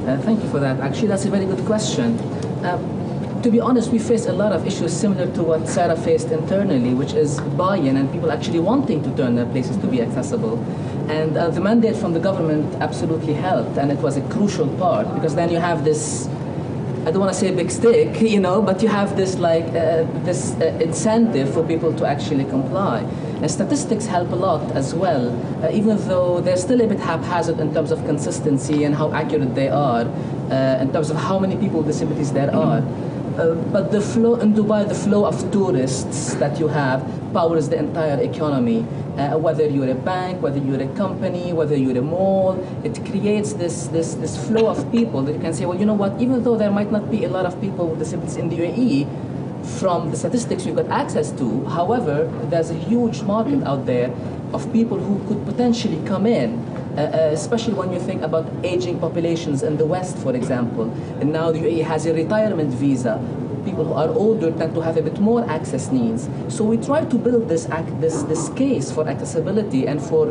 Thank you for that. Actually, that's a very good question. To be honest, we face a lot of issues similar to what Sarah faced internally, which is buy-in and people actually wanting to turn their places to be accessible. And the mandate from the government absolutely helped, and it was a crucial part, because then you have this, I don't want to say big stick, but you have this incentive for people to actually comply. And statistics help a lot as well, even though they're still a bit haphazard in terms of consistency and how accurate they are, in terms of how many people with disabilities there are. But the flow in Dubai, the flow of tourists that you have powers the entire economy. Whether you're a bank, whether you're a company, whether you're a mall, it creates this flow of people that you can say, well, you know what, even though there might not be a lot of people with disabilities in the UAE, from the statistics you've got access to, however, there's a huge market out there of people who could potentially come in, especially when you think about aging populations in the West, for example. And now the UAE has a retirement visa. People who are older tend to have a bit more access needs. So we try to build this case for accessibility and for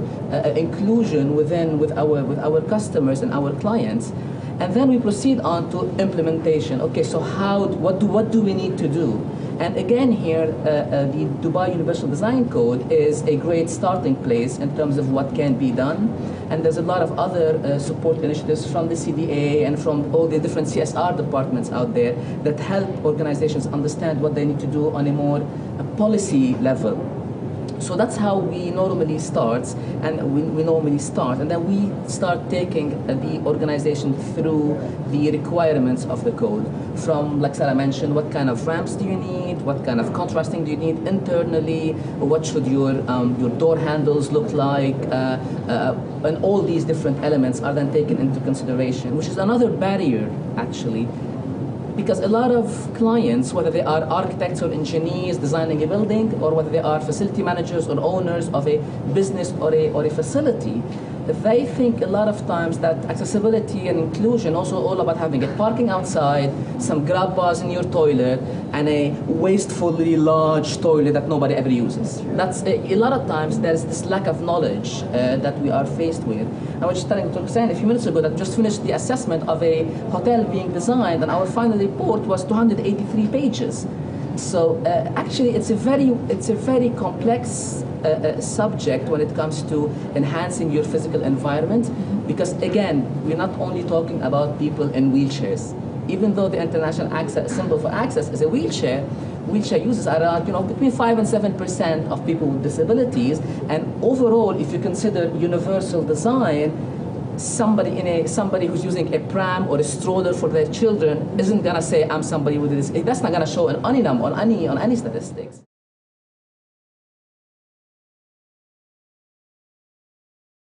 inclusion with our customers and our clients. And then we proceed on to implementation. Okay, so what do we need to do? And again here, the Dubai Universal Design Code is a great starting place in terms of what can be done. And there's a lot of other support initiatives from the CDA and from all the different CSR departments out there that help organizations understand what they need to do on a more policy level. So that's how we normally start, and then we start taking the organization through the requirements of the code. From, like Sarah mentioned, what kind of ramps do you need? What kind of contrasting do you need internally? What should your door handles look like? And all these different elements are then taken into consideration, which is another barrier, actually. Because a lot of clients, whether they are architects or engineers designing a building, or whether they are facility managers or owners of a business or a facility, they think a lot of times that accessibility and inclusion also all about having a parking outside, some grab bars in your toilet, and a wastefully large toilet that nobody ever uses. That's a lot of times there's this lack of knowledge that we are faced with. I was just telling Dr. Hussein a few minutes ago that just finished the assessment of a hotel being designed, and our final report was 283 pages. So actually, it's a very complex subject when it comes to enhancing your physical environment, because again, we're not only talking about people in wheelchairs. Even though the international symbol for access is a wheelchair users are around between 5 and 7% of people with disabilities, and overall, if you consider universal design, somebody who's using a pram or a stroller for their children isn't gonna say I'm somebody with this. That's not gonna show on any statistics.